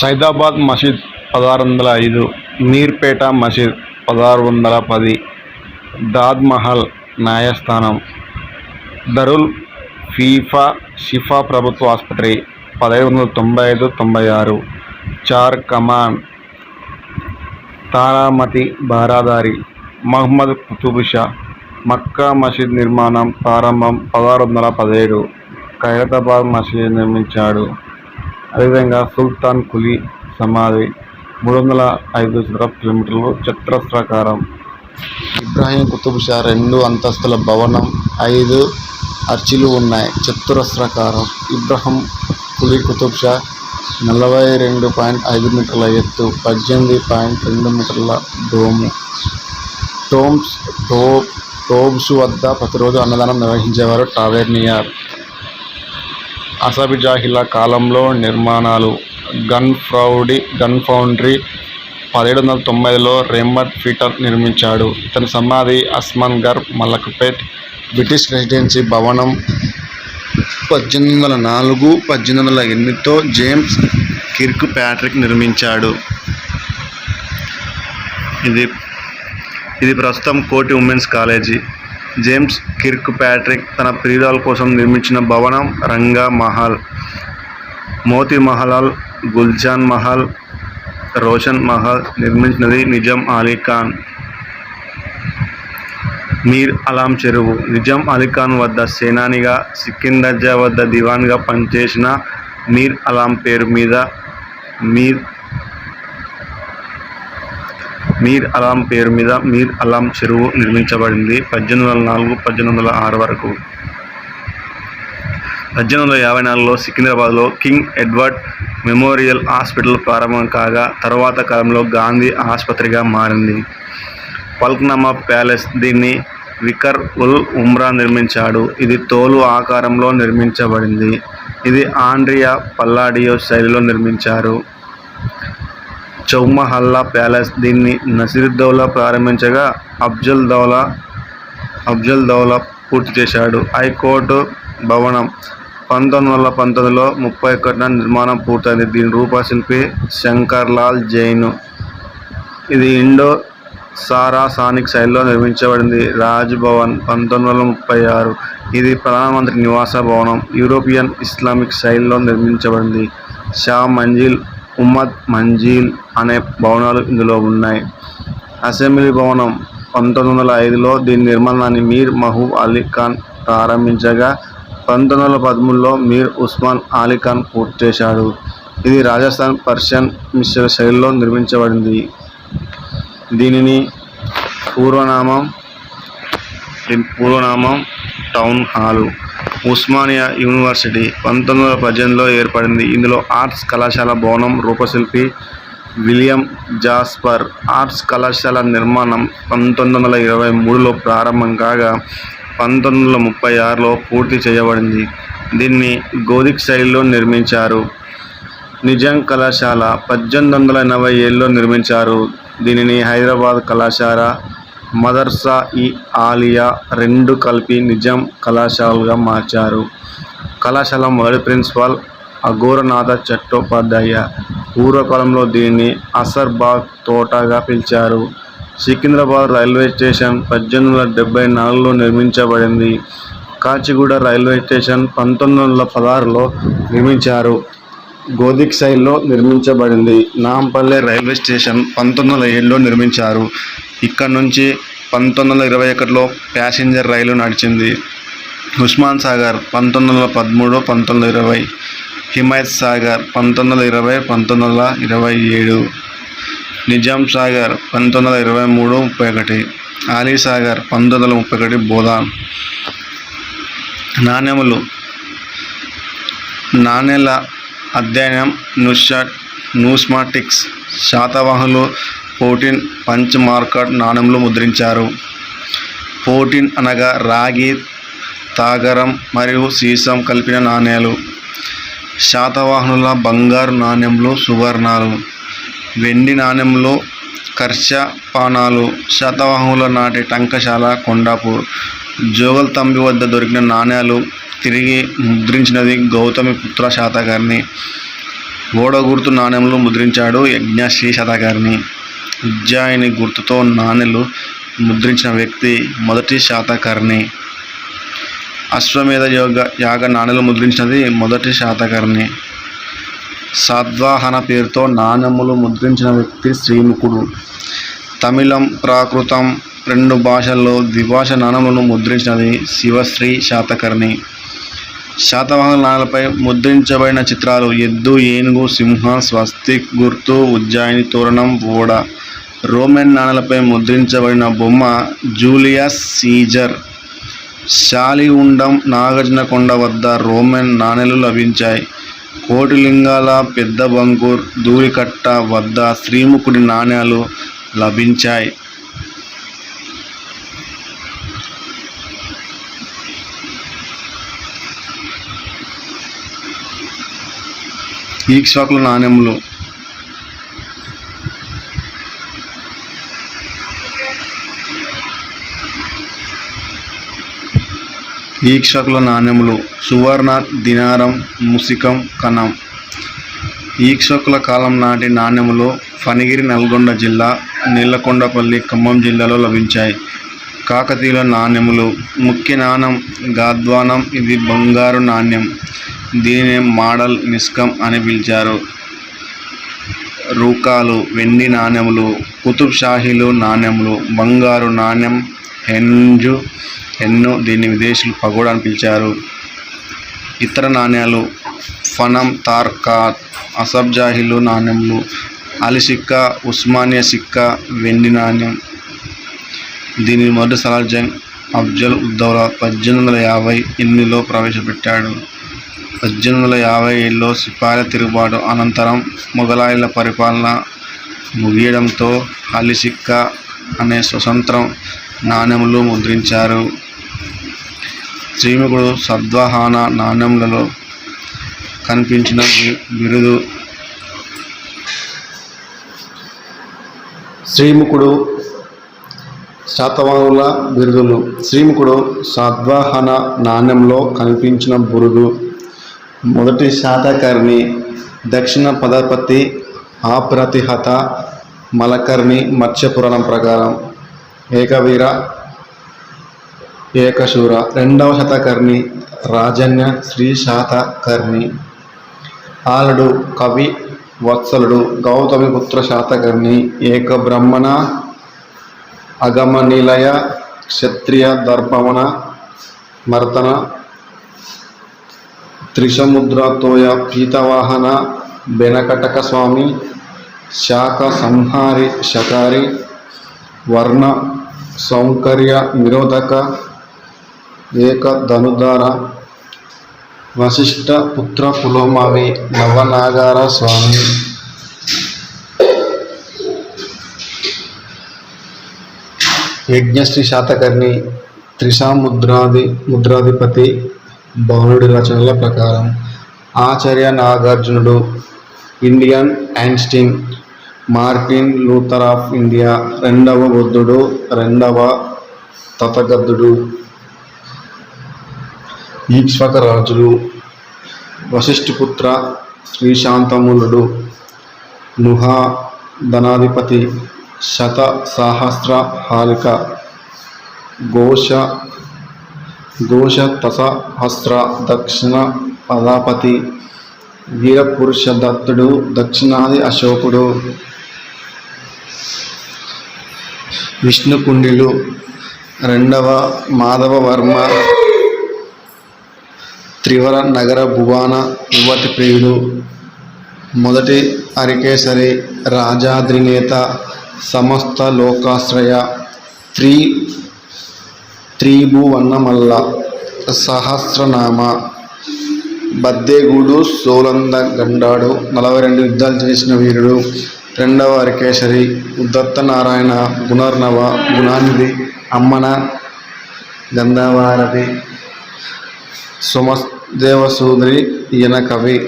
సైదాబాద్ మసీద్ 1605, మీర్పేట మసీద్ 1610, దాద్ మహల్ న్యాయస్థానం, దరుల్ షిఫా ప్రభుత్వ ఆసుపత్రి 1795-96, చార్ కమాన్, తారామతి బారాదారి, మహమ్మద్ కుతుబ్ షా, మక్కా మసీద్ నిర్మాణం ప్రారంభం 1617, ఖైరతాబాద్ మసీద్ నిర్మించాడు. అదేవిధంగా సుల్తాన్ కులీ సమాధి 305 చదరపు కిలోమీటర్లు చతురస్రాకారం. ఇబ్రాహీం కుతుబ్ షా 2 అంతస్తుల భవనం, 5 ఆర్చీలు ఉన్నాయి, చతురస్రాకారం. ఇబ్రాహీం కులీ కుతుబ్ షా 42.5 మీటర్ల ఎత్తు, 18.2 మీటర్ల డోము. టోబ్స్ వద్ద ప్రతిరోజు అన్నదానం నిర్వహించేవారు. టావెర్నియర్. అసఫ్-జా-హిలా కాలంలో నిర్మాణాలు. గన్ ఫౌండరీ 1795లో రెహ్మత్ పీటర్ నిర్మించాడు. ఇతని సమాధి అస్మాన్ గర్, మలక్పేట్. బ్రిటిష్ రెసిడెన్సీ భవనం 1804-1808తో జేమ్స్ కిర్క్ ప్యాట్రిక్ నిర్మించాడు. ఇది ప్రస్తుతం కోటి women's college. James Kirk Patrick తన ప్రియురాల కోసం నిర్మించిన భవనం రంగా మహల్. మోతీ మహల్, గుల్జాన్ మహల్, రోషన్ మహల్ నిర్మించినది నిజాం అలీ ఖాన్. మీర్ అలాం చెరువు. నిజాం అలీఖాన్ వద్ద సేనానిగా, సికిందర్ వద్ద దివాన్గా పనిచేసిన మీర్ అలాం పేరు మీద మీర్ అలాం చెరువు నిర్మించబడింది. 1804-1806 వరకు. 1854లో సికింద్రాబాద్లో కింగ్ ఎడ్వర్డ్ మెమోరియల్ హాస్పిటల్ ప్రారంభం కాగా తరువాత కాలంలో గాంధీ ఆసుపత్రిగా మారింది. ఫల్క్నామా ప్యాలెస్. దీన్ని వికర్ ఉల్ ఉమ్రా నిర్మించాడు. ఇది తోలు ఆకారంలో నిర్మించబడింది. ఇది ఆండ్రియా పల్లాడియో శైలిలో నిర్మించారు. చౌమహల్లా ప్యాలెస్. దీన్ని నసీరుద్దౌలా ప్రారంభించగా అఫ్జల్ దౌలా పూర్తి చేశాడు. హైకోర్టు భవనం 1919లో 31న నిర్మాణం పూర్తయింది. దీని రూపశిల్పి శంకర్లాల్ జైన్. ఇది ఇండో సారాసానిక్ శైలిలో నిర్మించబడింది. రాజ్ భవన్ 1936. ఇది ప్రధానమంత్రి నివాస భవనం. యూరోపియన్ ఇస్లామిక్ శైలిలో నిర్మించబడింది. షా మంజిల్, ఉమ్మద్ మంజిల్ అనే భవనాలు ఇందులో ఉన్నాయి. అసెంబ్లీ భవనం 1905లో దీని నిర్మాణాన్ని మీర్ మహబూబ్ అలీ ఖాన్ ప్రారంభించగా 1913లో మీర్ ఉస్మాన్ అలీ ఖాన్ పూర్తి చేశాడు. ఇది రాజస్థాన్ పర్షియన్ మిశ్ర శైలిలో నిర్మించబడింది. దీనిని పూర్వనామం టౌన్ హాలు. ఉస్మానియా యూనివర్సిటీ 1918లో ఏర్పడింది. ఇందులో ఆర్ట్స్ కళాశాల భవనం. రూపశిల్పి విలియం జాస్పర్. ఆర్ట్స్ కళాశాల నిర్మాణం 1923లో ప్రారంభం కాగా 1936లో పూర్తి చేయబడింది. దీన్ని గోధిక్ శైలిలో నిర్మించారు. నిజాం కళాశాల 1887లో నిర్మించారు. దీనిని హైదరాబాద్ కళాశాల, మదర్సా ఇ ఆలియా 2 కలిపి నిజాం కళాశాలగా మార్చారు. కళాశాల మొదటి ప్రిన్సిపాల్ అఘోరనాథ చట్టోపాధ్యాయ. పూర్వకాలంలో దీనిని అసర్బాగ్ తోటగా పిలిచారు. సికింద్రాబాద్ రైల్వే స్టేషన్ 1874లో నిర్మించబడింది. కాచిగూడ రైల్వే స్టేషన్ 1916లో నిర్మించారు. గోధిక్ శైలిలో నిర్మించబడింది. నాంపల్లె రైల్వే స్టేషన్ 1907లో నిర్మించారు. ఇక్కడ నుంచి 1921లో ప్యాసింజర్ రైలు నడిచింది. ఉస్మాన్ సాగర్ 1913-1920, హిమాయత్ సాగర్ 1920-1927, నిజాం సాగర్ 1923-31, అలీ సాగర్ 1931, బోధాన్. నాణేల అధ్యయనం న్యూస్మాటిక్స్. శాతవాహనులు 14 పంచ్ మార్కడ్ నాణెంలు ముద్రించారు. 14 అనగా రాగి, తాగరం మరియు సీసం కలిపిన నాణేలు. శాతవాహనుల బంగారు నాణెంలు సువర్ణాలు. వెండి నాణెంలు కర్షపానాలు. శాతవాహనుల నాటి టంకశాల కొండాపూర్. జోగల్తంబి వద్ద దొరికిన నాణేలు తిరిగి ముద్రించినది గౌతమిపుత్ర శాతకర్ణి. ఓడ గుర్తు నాణెంలు ముద్రించాడు యజ్ఞశ్రీ శాతకర్ణి. ఉజ్జాయిని గుర్తుతో నాణెలు ముద్రించిన వ్యక్తి మొదటి శాతకర్ణి. అశ్వమేధ యాగ నాణెలు ముద్రించినది మొదటి శాతకర్ణి. సాద్వాహన పేరుతో నాణెములు ముద్రించిన వ్యక్తి శ్రీముఖుడు. తమిళం, ప్రాకృతం 2 భాషల్లో ద్విభాష నాణెములను ముద్రించినది శివశ్రీ శాతకర్ణి. శాతవాహన నాణెలపై ముద్రించబడిన చిత్రాలు ఎద్దు, ఏనుగు, సింహం, స్వస్తిక్ గుర్తు, ఉజ్జాయిని తోరణం, ఓడ. రోమన్ నాణెలపై ముద్రించబడిన బొమ్మ జూలియస్ సీజర్. శాలిగుండం, నాగార్జునకొండ వద్ద రోమన్ నాణెలు లభించాయి. కోటిలింగాల, పెద్ద బంకూర్, ధూళికట్ట వద్ద శ్రీముఖుడి నాణేలు లభించాయి. ఈక్ష్వాకుల నాణెములు. ఈక్ష్వాకుల నాణెములు సువర్ణ, దినారం, ముసికం, కణం. ఈక్ష్వాకుల కాలం నాటి నాణెములు ఫణిగిరి నల్గొండ జిల్లా, నీలకొండపల్లి ఖమ్మం జిల్లాలో లభించాయి. కాకతీయుల నాణెములు. ముఖ్య నాణెం గాద్వానం. ఇది బంగారు నాణ్యం. దీనిని మాడల్ నిష్కం అని పిలిచారు. రూకాలు వెండి నాణెములు. కుతుబ్ షాహీలు నాణెములు. బంగారు నాణ్యం హెన్ను. దీన్ని విదేశీయులు పగోడా అని పిలిచారు. ఇతర నాణ్యాలు ఫనం, తార్కా, అసబ్జాహీలు నాణెములు. అలీ సిక్కా, ఉస్మానియా సిక్కా వెండి నాణ్యం. దీనిని మొదటి సలార్ జంగ్ అఫ్జల్ ఉద్దౌలా 1858లో ప్రవేశపెట్టాడు. 1857లో సిపాయిల తిరుగుబాటు అనంతరం మొఘలాయుల పరిపాలన ముగియడంతో అలీ సిక్కా అనే స్వతంత్రం నాణెములు ముద్రించారు. శ్రీముఖుడు సాద్వాహన నాణెములలో కనిపించిన బిరుదు. శ్రీముఖుడు శాతవాహనుల బిరుదులు. శ్రీముఖుడు సాద్వాహన నాణ్యంలో కనిపించిన బిరుదు. మొదటి శాతకర్ణి. దక్షిణ పదపతి, అప్రతిహత, మలకర్ణి. మత్స్య పురాణం ప్రకారం ఏకవీర, ఏకశూర. 2వ శాతకర్ణి రాజన్య శ్రీ శాతకర్ణి. ఆలడు కవి వత్సలుడు. గౌతమిపుత్ర శాతకర్ణి. ఏకబ్రహ్మణ, అగమనిలయ, క్షత్రియ దర్పమన, మర్తన, త్రిసముద్రతోయ, పీతవాహన, బెనకటక స్వామి, శాఖ సంహారి, శకారి, వర్ణ సౌకర్య నిరోధక, ఏకధనుధార, వశిష్ఠ పుత్ర పులోమావి, నవనాగార స్వామి. యజ్ఞశ్రీ శాతకర్ణి. ముద్రాధిపతి బౌనుడి రచనల ప్రకారం. ఆచార్య నాగార్జునుడు. Indian Einstein. Martin Luther of India. 2వ బుద్ధుడు. 2వ తథాగతుడు. ఈక్ష్వాక రాజులు. వశిష్ఠపుత్ర శ్రీశాంతమూలుడు. నుహా ధనాధిపతి. శత సహస్ర హాలిక. ఘోష తసహస్ర దక్షిణ పదాపతి. వీరపురుష దత్తుడు. దక్షిణాది అశోకుడు. విష్ణుకుండిలు. 2వ మాధవవర్మ. త్రివర నగర భువన యువతి ప్రియుడు. మొదటి అరికేసరి. రాజాద్రినేత. సమస్త లోకాశ్రయ. త్రిభువనమల్ల. సహస్రనామ. బద్దెగూడు సోలంద గండాడు. 42 యుద్ధాలు చేసిన వీరుడు. 2వ అరికేసరి. దత్తనారాయణ. గుణర్ణవ, గుణానిధి, అమ్మన, గంధవారధి, సోమదేవసూదరి. ఈయన కవి.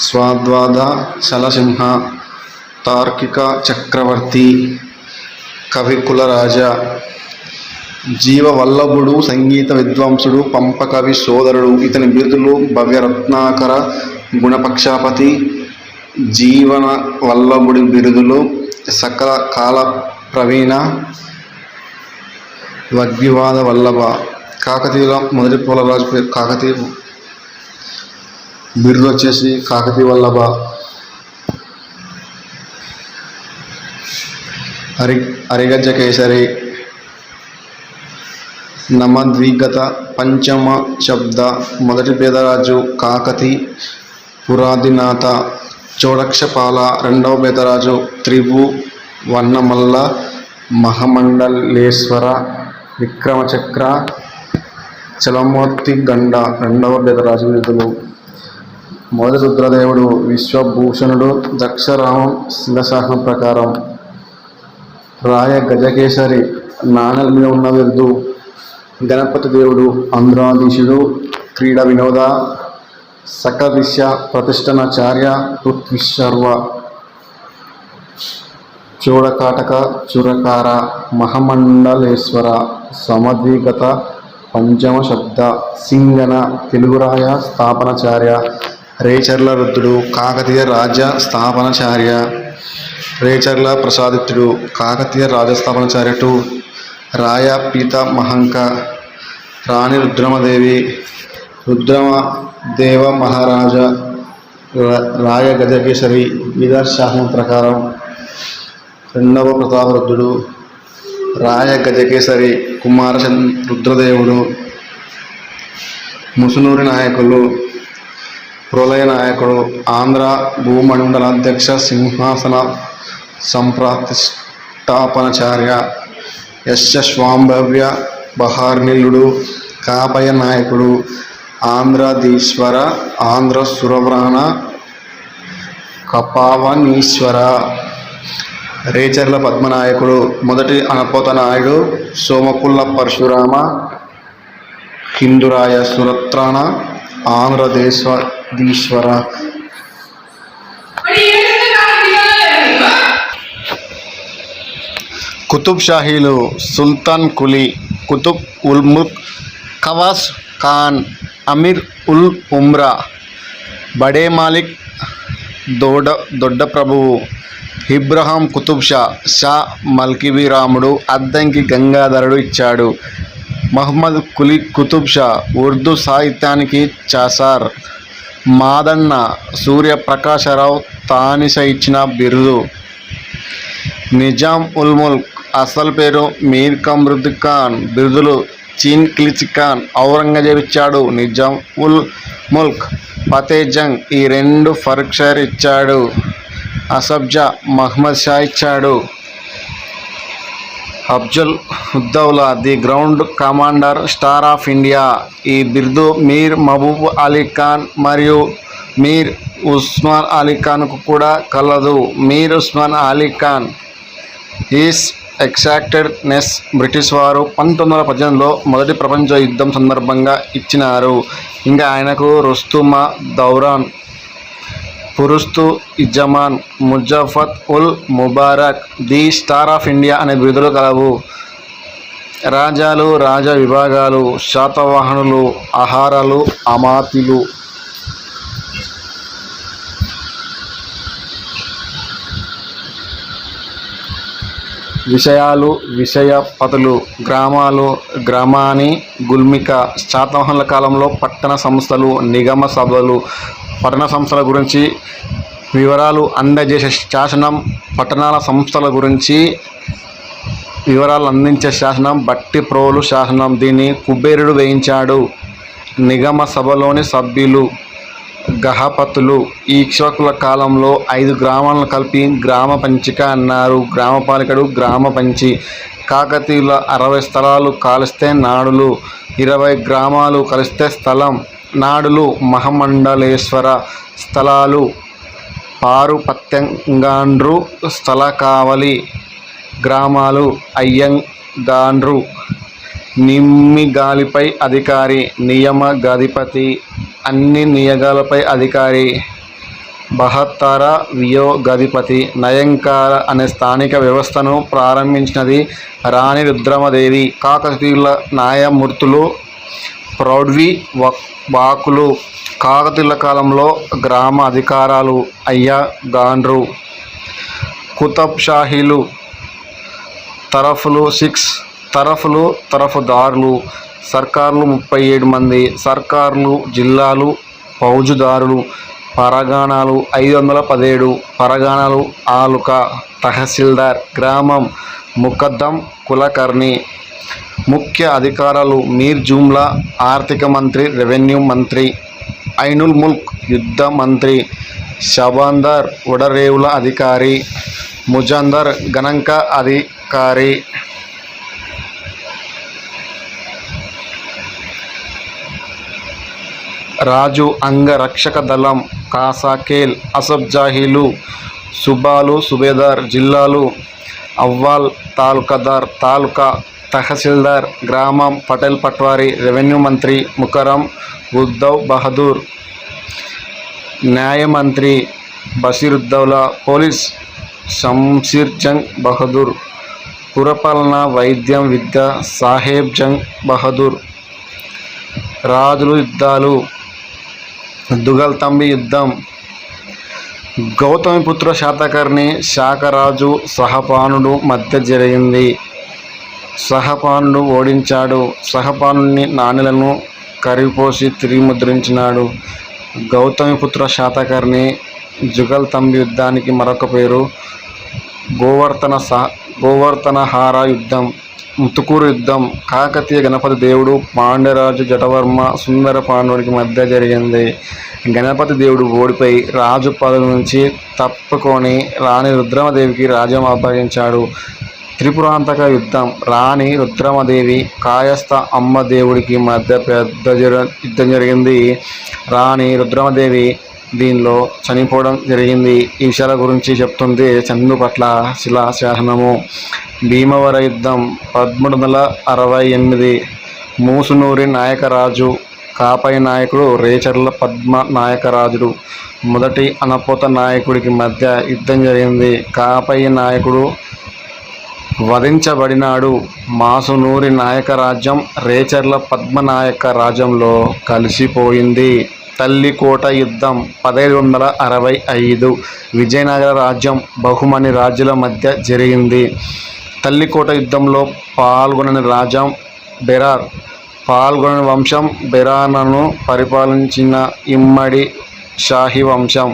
స్వాద్వాద శలసింహ. తార్కిక చక్రవర్తి. కవికులరాజ. జీవవల్లభుడు. సంగీత విద్వాంసుడు. పంపకవి సోదరుడు. ఇతని బిరుదులు భవ్యరత్నాకర, గుణపక్షపాతి, జీవన వల్లభుడి బిరుదులు, సకల కాల ప్రవీణ, వాగ్వివాద వల్లభ. కాకతీయుల మొదటి పోలరాజు పేరు కాకతీయ, బిరుదు వచ్చేసి కాకతీయ వల్లభ. అరిగజ్జ కేసరి, నమద్విగత పంచమ శబ్ద, మొదటి పేదరాజు కాకతి, పురాదినాథ, చోడక్షపాల, రెండవ పేదరాజు త్రిభువన్నమల్ల, మహామండలేశ్వర, విక్రమచక్ర, చలమూర్తి గండ, రెండవ పేదరాజు బిరుదులు. మొదటి రుద్రదేవుడు విశ్వభూషణుడు, దక్షరామం శిలాశాసనం ప్రకారం. రాయ గజకేసరి, నాణెల మీద ఉన్న బిరుదు. గణపతి దేవుడు, ఆంధ్రాధీశుడు, క్రీడా వినోద, సకల విషయ ప్రతిష్టనాచార్య, పృథ్వీశర్వ, చోడకాటక, చురకార, మహామండలేశ్వర, సమద్విగత పంచమ శబ్ద, సింగన, తెలుగురాయ స్థాపనాచార్య, రేచర్ల రుద్రుడు, కాకతీయ రాజ్య స్థాపనాచార్య, రేచర్ల ప్రసాదిత్యుడు, కాకతీయ రాజస్థాపనాచార్య 2, రాయ పీతామహంక, రాణి రుద్రమదేవి, రుద్రమదేవ మహారాజ, రాయ గజకేసరి, బీదర్ శాసనం ప్రకారం. రెండవ ప్రతాపరుద్రుడు, రాయ గజకేసరి, కుమార రుద్రదేవుడు. ముసునూరి నాయకులు, ప్రళయ నాయకుడు, ఆంధ్ర భూమండలాధ్యక్ష, సింహాసన సంప్రతిష్టాపనాచార్య, యశస్వాంభవ్య, బహార్నిలుడు, కాపయ నాయకుడు, ఆంధ్రాధీశ్వర, ఆంధ్ర సురవ్రాణ, కపావనీశ్వర. రేచర్ల పద్మనాయకుడు, మొదటి అనపోత నాయుడు, సోమపుల్ల పరశురామ, హిందురాయ సురత్రాణ, ఆంధ్రదేశీశ్వర. కుతుబ్ షాహీలు, సుల్తాన్ కులీ, కుతుబ్ ఉల్ ముల్క్, ఖవాస్ ఖాన్, అమీర్ ఉల్ ఉమ్రా, బడే మాలిక్, దొడ్డ ప్రభువు, ఇబ్రహాం కుతుబ్ షా, షా మల్కివీరాముడు, అద్దంకి గంగాధరుడు ఇచ్చాడు. మహమ్మద్ కులీ కుతుబ్ షా, ఉర్దూ సాహిత్యానికి చాసార్. మాదన్న సూర్యప్రకాశరావు తానిస ఇచ్చిన బిరుదు. నిజాం ఉల్ ముల్క్, అసలు పేరు మీర్ కమ్రుద్ ఖాన్, బిరుదులు చీన్ కిల్చి ఖాన్, ఔరంగజేబ్ ఇచ్చాడు. నిజాం ఉల్ ముల్క్, ఫతే జంగ్, ఈ 2 ఫరూక్ షార్ ఇచ్చాడు. అసఫ్జా, మహమ్మద్ షా ఇచ్చాడు. Afzal ud Daula, the ground commander, star of India, ఈ బిరుదు మీర్ మహబూబ్ అలీ ఖాన్ మరియు మీర్ ఉస్మాన్ అలీ ఖాన్కు కూడా కలదు. Mir Osman Ali Khan his exalted highness British వారు 1918లో మొదటి ప్రపంచ యుద్ధం సందర్భంగా ఇచ్చినారు. ఇంకా ఆయనకు రుస్తుమా దౌరాన్, పురుస్తు ఇజమాన్, ముజఫత్ ఉల్ ముబారక్, ది స్టార్ ఆఫ్ ఇండియా అనే బిరుదులు కలవు. రాజాలు, రాజ విభాగాలు, శాతవాహనులు, ఆహారాలు, అమాతిలు. విషయాలు, విషయపతులు, గ్రామాలు, గ్రామాని, గుల్మిక. శాతవాహనుల కాలంలో పట్టణ సంస్థలు, నిగమ సభలు, పట్టణ సంస్థల గురించి వివరాలు అందజేసే శాసనం. పట్టణాల సంస్థల గురించి వివరాలు అందించే శాసనం భట్టిప్రోలు శాసనం. దీన్ని కుబేరుడు వేయించాడు. నిగమ సభలోని సభ్యులు గహపతులు. ఈ ఇక్ష్వాకుల కాలంలో 5 గ్రామాలను కలిపి గ్రామ పంచిక అన్నారు. గ్రామపాలికడు గ్రామ పంచి. కాకతీయుల 60 స్థలాలు కలిస్తే నాడులు, 20 గ్రామాలు కలిస్తే స్థలం. నాడులు మహామండలేశ్వర స్థలాలు, పారుపత్యంగాండ్రు స్థల కావలి. గ్రామాలు అయ్యంగాండ్రు. నిమ్మిగాలిపై అధికారి, నియమ గధిపతి, అన్ని నియగాలపై అధికారి. బహత్తర వియో గధిపతి. నయంకార అనే స్థానిక వ్యవస్థను ప్రారంభించినది రాణి రుద్రమదేవి. కాకతీయుల న్యాయమూర్తులు ప్రౌఢి వాకులు, కాకతీయుల కాలంలో గ్రామ అధికారాలు అయ్యా గాండ్రు. కుతుబ్ షాహీలు తరఫులు 6 తరఫుదారులు. సర్కార్లు 37 మంది. సర్కార్లు జిల్లాలు ఫౌజుదారులు. పరగణాలు 517. పరగణాలు ఆలుకా తహసీల్దార్. గ్రామం ముకద్దం కులకర్ణి. ముఖ్య అధికారాలు మీర్ జుమ్లా ఆర్థిక మంత్రి, రెవెన్యూ మంత్రి. ఐనుల్ ముల్క్ యుద్ధ మంత్రి. షబాందర్ ఓడరేవుల అధికారి. ముజందర్ గణాంక అధికారి. రాజు అంగరక్షక దళం. కాసాకేల్ అసబ్జాహీలు. సుబాలు సుబేదార్. జిల్లాలు అవ్వాల్ తాలూకాదార్. తాలూకా తహసీల్దార్. గ్రామం పటేల్ పట్వారీ. రెవెన్యూ మంత్రి ముకరం ఉద్దవ్ బహదూర్. న్యాయమంత్రి బషీరుద్దౌలా. పోలీస్ షంషీర్ జంగ్ బహదూర్. పురపాలన వైద్యం విద్య సాహెబ్ జంగ్ బహదూర్. రాజులు యుద్ధాలు. దుగల్తంబి యుద్ధం. గౌతమిపుత్ర శాతకర్ణి శాకరాజు సహపానుడు మధ్య జరిగింది. సహపానుడు ఓడించాడు. సహపానుని నాణెలను కరిగిపోసి తిరిగి ముద్రించినాడు. గౌతమిపుత్ర శాతకర్ణి జుగల్తంబి యుద్ధానికి మరొక పేరు గోవర్ధనహార యుద్ధం. ముతుకూరు యుద్ధం. కాకతీయ గణపతి దేవుడు పాండ్యరాజు జటవర్మ సుందర పాండవునికి మధ్య జరిగింది. గణపతి దేవుడు ఓడిపోయి రాజు పదవి నుంచి తప్పుకొని రాణి రుద్రమదేవికి రాజ్యం అప్పగించాడు. త్రిపురాంతక యుద్ధం. రాణి రుద్రమదేవి కాయస్థ అమ్మ దేవుడికి మధ్య పెద్ద యుద్ధం జరిగింది. రాణి రుద్రమదేవి దీనిలో చనిపోవడం జరిగింది. ఈ విషయాల గురించి చెప్తుంది చందుపట్ల శిలాశాసనము. భీమవర యుద్ధం 1368. మూసునూరి నాయకరాజు కాపై నాయకుడు రేచర్ల పద్మ నాయకరాజుడు మొదటి అనపోత నాయకుడికి మధ్య యుద్ధం జరిగింది. కాపై నాయకుడు వధించబడినాడు. మాసునూరి నాయక రాజ్యం రేచర్ల పద్మనాయక రాజ్యంలో కలిసిపోయింది. తల్లికోట యుద్ధం 1765. విజయనగర రాజ్యం బహుమని రాజుల మధ్య జరిగింది. తల్లికోట యుద్ధంలో పాల్గొనని రాజ్యం బెరార్. పాల్గొనని వంశం బెరానను పరిపాలించిన ఇమ్మడి షాహీ వంశం.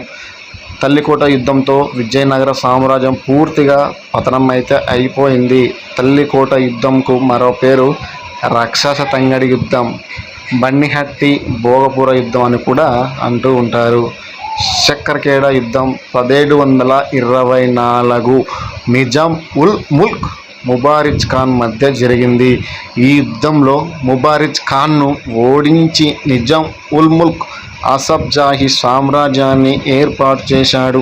తల్లికోట యుద్ధంతో విజయనగర సామ్రాజ్యం పూర్తిగా పతనం అయితే అయిపోయింది. తల్లికోట యుద్ధంకు మరో పేరు రాక్షస తంగడి యుద్ధం, బన్నిహట్టి భోగపుర యుద్ధం అని కూడా అంటూ ఉంటారు. చక్కర్ఖేడా యుద్ధం 1724. నిజాం ఉల్ ముల్క్ ముబారిజ్ ఖాన్ మధ్య జరిగింది. ఈ యుద్ధంలో ముబారిజ్ ఖాన్ను ఓడించి నిజాం ఉల్ ముల్క్ అసబ్జాహీ సామ్రాజ్యాన్ని ఏర్పాటు చేశాడు.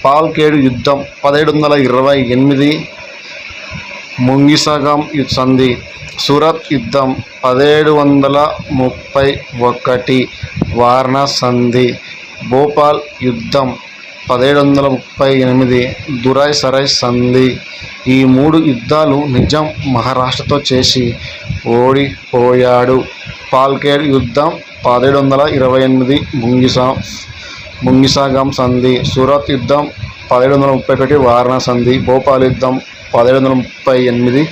పాల్కేడు యుద్ధం 1728. ముంగిసగాం సంధి. సూరత్ యుద్ధం 1731. వార్నా సంధి. భోపాల్ యుద్ధం 1738. దురాయ్ సరాయ్ సంధి. ఈ 3 యుద్ధాలు నిజాం మహారాష్ట్రతో చేసి ఓడిపోయాడు. పాల్కేడ్ యుద్ధం 1728. ముంగిసాగాం సంధి. సూరత్ యుద్ధం 1731. వారణా సంధి. భోపాల్ యుద్ధం 1738.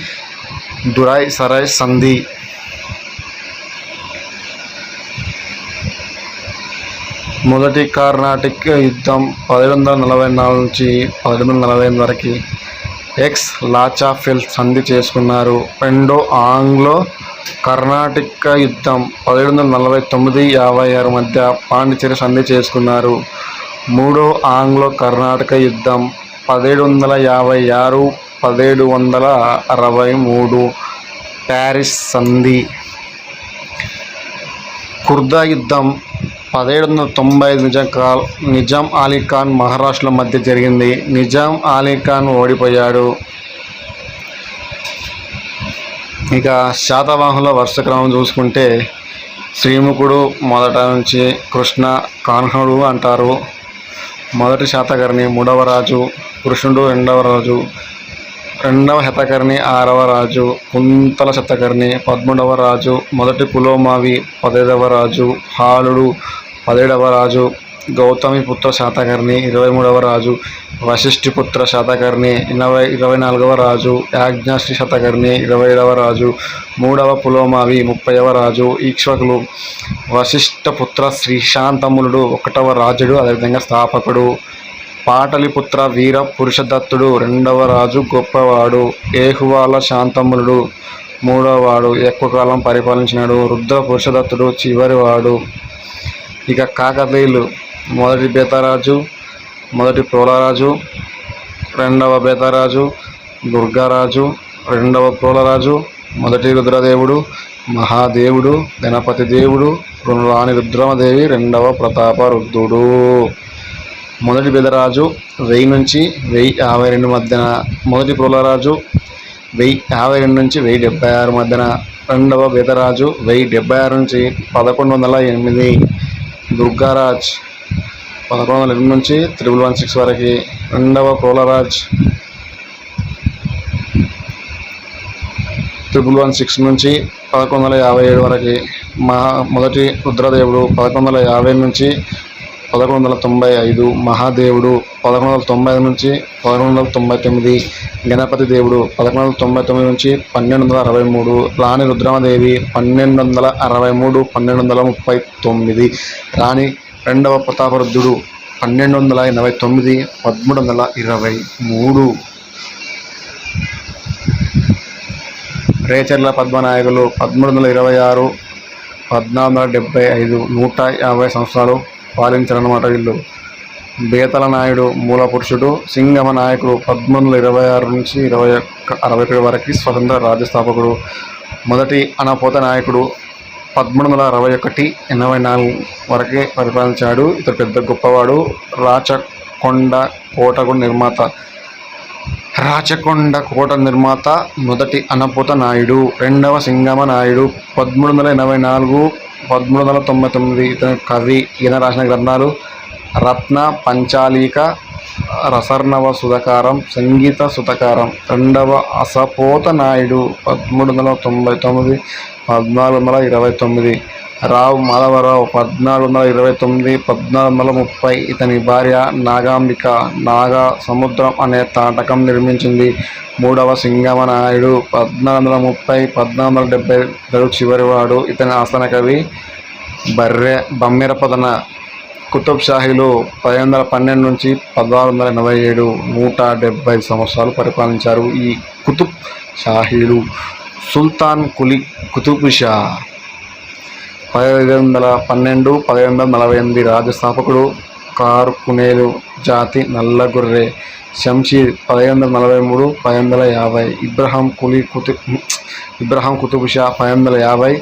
దురాయ్ సరాయ్ సంధి. మొదటి కర్ణాటిక్ యుద్ధం 1744 నుంచి 1748 వరకు ఎక్స్ లాచాఫెల్ సంధి చేసుకున్నారు. రెండో ఆంగ్లో కర్ణాటిక్ యుద్ధం 1749-56 మధ్య పాండిచేరి సంధి చేసుకున్నారు. మూడో ఆంగ్లో కర్ణాటక యుద్ధం 1756-1763 ప్యారిస్ సంధి. కుర్దా యుద్ధం 1795 నిజాం అలీ ఖాన్ మహారాష్ట్రల మధ్య జరిగింది. నిజాం అలీ ఖాన్ ఓడిపోయాడు. ఇక శాతవాహనుల వరుస క్రమం చూసుకుంటే శ్రీముఖుడు మొదట నుంచి కృష్ణ కాన్హుడు అంటారు. మొదటి శాతకర్ణి 3వ రాజు, కృష్ణుడు 2వ రాజు, 2వ శతకర్ణి 6వ రాజు, కుంతల శతకర్ణి 13వ రాజు, మొదటి పులోమావి 15వ రాజు, హాలుడు 17వ రాజు గౌతమిపుత్ర శాతకర్ణి. 23వ రాజు వశిష్ఠిపుత్ర శాతకర్ణి. 24వ రాజు యాజ్ఞశ్రీ శాతకర్ణి. 27వ రాజు 3వ పులోమావి. 30వ రాజు ఈక్ష్వకులు. వశిష్ఠపుత్ర శ్రీశాంతములుడు 1వ రాజుడు, అదేవిధంగా స్థాపకుడు. పాటలిపుత్ర వీర పురుషదత్తుడు 2వ రాజు, గొప్పవాడు. ఏహువాల శాంతములుడు 3వ వాడు, ఎక్కువ కాలం పరిపాలించినాడు. రుద్ర పురుషదత్తుడు చివరివాడు. ఇక కాకతీయులు: మొదటి బేతరాజు, మొదటి ప్రోలరాజు, 2వ బేతరాజు, దుర్గారాజు, 2వ ప్రోలరాజు, మొదటి రుద్రదేవుడు, మహాదేవుడు, గణపతి దేవుడు, రాణి రుద్రమదేవి, 2వ ప్రతాపరుద్రుడు. మొదటి బెదరాజు 1000 నుంచి 1052 మధ్యన, మొదటి ప్రోలరాజు 1052 నుంచి 1076 మధ్యన, 2వ బెదరాజు 1076 నుంచి 1108, దుర్గారాజ్ 1108 నుంచి 1116 వరకు, 2వ ప్రోలరాజ్ 1116 నుంచి 1157 వరకు, మొదటి రుద్రదేవుడు 1150 నుంచి 1195, మహాదేవుడు 1195 నుంచి 1199, గణపతి దేవుడు 1199 నుంచి 1263, రాణి రుద్రమదేవి 1263, 1239, రాణి 2వ ప్రతాపరుద్రుడు 1289, 1323. రేచర్ల పద్మనాయకులు 1326, 1475, 150 సంవత్సరాలు పాలించారన్నమాట వీళ్ళు. బేతల నాయుడు మూల పురుషుడు. సింగమ నాయకుడు 1326 నుంచి 2161 వరకు స్వతంత్ర రాజ్య స్థాపకుడు. మొదటి అనపోత నాయకుడు 1361, 84 వరకే పరిపాలించాడు. ఇతడు పెద్ద గొప్పవాడు. రాచకొండ కోట నిర్మాత మొదటి అనపోత నాయుడు. 2వ సింగమ నాయుడు 1384, 1399. ఇతను కవి. ఈయన రాసిన గ్రంథాలు రత్న పంచాలీక, రసర్ణవ సుధకారం, సంగీత సుతకారం. 2వ అసపోత నాయుడు 1399, 1429. రావు మాధవరావు 1429, 1430. ఇతని భార్య నాగాంబిక నాగా సముద్రం అనే తాటకం నిర్మించింది. 3వ సింగమ నాయుడు 1430, 1470. చివరివాడు. ఇతని ఆస్థాన కవి బమ్మెరపదన. కుతుబ్ షాహీలు 1512 నుంచి 1687, 170 సంవత్సరాలు పరిపాలించారు ఈ కుతుబ్ షాహీలు. సుల్తాన్ కుతుబ్ షా 1512, 1548. రాజ్యస్థాపకుడు. కార్కునేలు జాతి నల్ల గొర్రె. శంషీర్ 1543, 1550. ఇబ్రహాం కుతుబ్ షా 1550,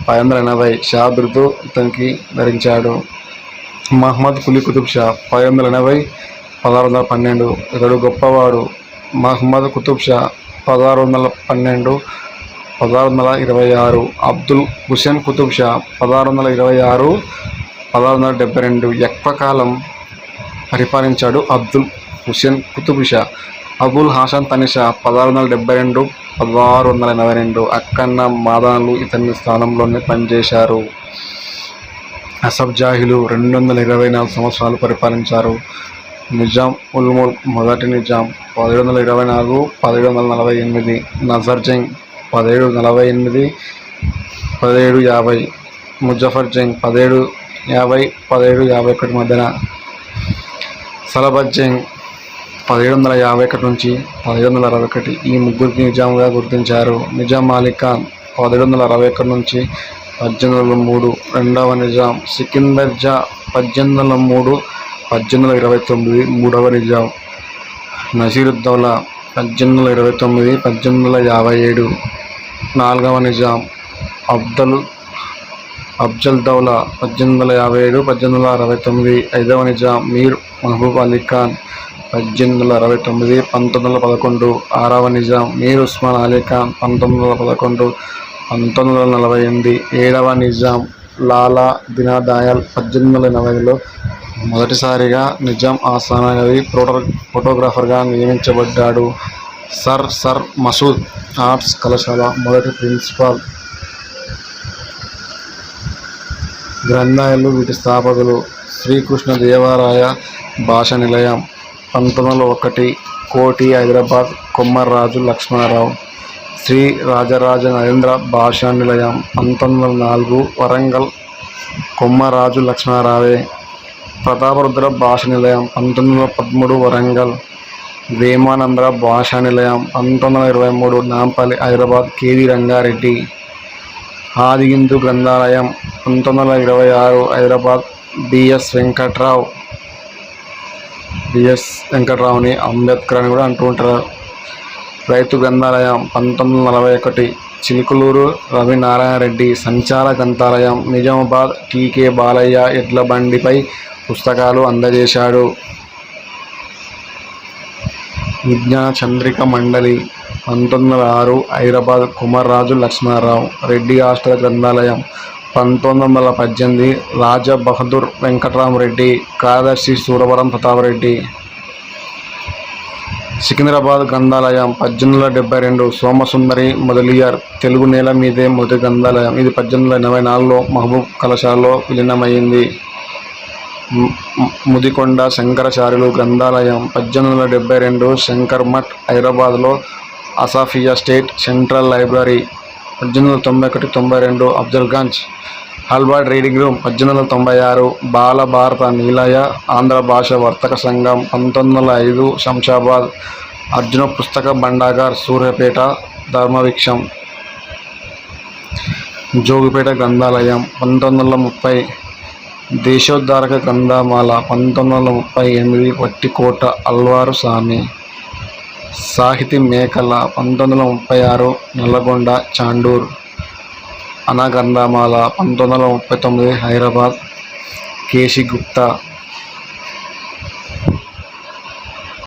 1580. షా బిరుదు ఇతనికి ధరించాడు. మహమ్మద్ కులీ కుతుబ్ షా 1580, 1612. ఇతడు గొప్పవాడు. మహమ్మద్ కుతుబ్ షా 1612, 1626. అబ్దుల్ హుసేన్ కుతుబ్ షా 1626, 1672. ఎక్కువ కాలం పరిపాలించాడు అబ్దుల్ హుసేన్ కుతుబ్ షా. అబుల్ హాసన్ తనిషా 1672, 1682. అక్కన్న మాదాన్లు ఇతని స్థానంలోనే పనిచేశారు. అసఫ్ జాహీలు 224 సంవత్సరాలు పరిపాలించారు. నిజాం ఉల్ ముల్క్ మొదటి నిజాం 1724, 1748. నజర్ జంగ్ 1748, 1750. ముజఫర్ జంగ్ 1750, 1751 మధ్యన. సలబత్ జంగ్ 1751 నుంచి 1761. ఈ ముగ్గురికి నిజాంగా గుర్తించారు. నిజాం మాలిక్ ఖాన్ 1761 నుంచి 1803. 2వ నిజాం. సికిందర్ జా 1803, 1829. 3వ నిజాం. నసీరుద్దౌలా 1829, 1857. 4వ నిజాం. అఫ్జల్ దౌలా 1857, 1869. 5వ నిజాం. మీర్ మహబూబ్ అలీ ఖాన్ 1869, 1911. 6వ నిజాం. మీర్ ఉస్మాన్ అలీ ఖాన్ 1911, 1948. 7వ నిజాం. లాలా దీనదయాల్ 1880లో మొదటిసారిగా నిజాం ఆస్థాన కవి ఫోటోగ్రాఫర్గా నియమించబడ్డాడు. సర్ మసూద్ ఆర్ట్స్ కళాశాల మొదటి ప్రిన్సిపాల్. గ్రంథాలయాలు వీటి స్థాపకులు శ్రీకృష్ణ దేవరాయ భాషా నిలయం 1901 కోటి హైదరాబాద్ కొమ్మర్రాజు లక్ష్మణరావు. శ్రీ రాజరాజ నరేంద్ర భాషా నిలయం 1904 వరంగల్ కొమ్మరాజు లక్ష్మణరావే. ప్రతాపరుద్ర భాషా నిలయం 1913 వరంగల్ వేమానంద భాషా నిలయం 1923 నాంపల్లి హైదరాబాద్ కేవీ రంగారెడ్డి. ఆది హిందూ గ్రంథాలయం 1926 హైదరాబాద్ బిఎస్ వెంకట్రావుని అంబేద్కర్ అని కూడా అంటూ ఉంటారు. రైతు గ్రంథాలయం 1941 చిలుకలూరు రవినారాయణ రెడ్డి. సంచార గ్రంథాలయం నిజామాబాద్ టీకే బాలయ్య ఎడ్ల బండిపై పుస్తకాలు అందజేశాడు. విజ్ఞాన చంద్రిక మండలి 1906 హైదరాబాద్ కుమర్రాజు లక్ష్మణరావు. రెడ్డి హాస్టల్ గ్రంథాలయం 1918 రాజా బహదూర్ వెంకటరామరెడ్డి. కార్యదర్శి సూరవరం ప్రతాపరెడ్డి. సికింద్రాబాద్ గ్రంథాలయం 1872 సోమసుందరి మొదలియార్. తెలుగు నేల మీదే మొదటి గ్రంథాలయం. ఇది 1884లో మహబూబ్ కళాశాలలో విలీనమైంది. ముదికొండ శంకరాచార్యులు గ్రంథాలయం 1872 శంకర్ మఠ్ హైదరాబాద్లో Asafia state central library. 1891-92 Afzalgunj Albert reading room. 1896 బాల భారత నిలయ ఆంధ్ర భాష వర్తక సంఘం. 1905 శంషాబాద్ అర్జున పుస్తక భండాగార్ సూర్యాపేట ధర్మవృక్షం. జోగిపేట గ్రంథాలయం 1930 దేశోద్ధారక గ్రంథమాల 1938 వట్టికోట అల్వారు స్వామి. సాహితీ మేకల 1936 నల్లగొండ చాండూర్. అనా గ్రంథమాల 1939 హైదరాబాద్ కేశిగుప్తా.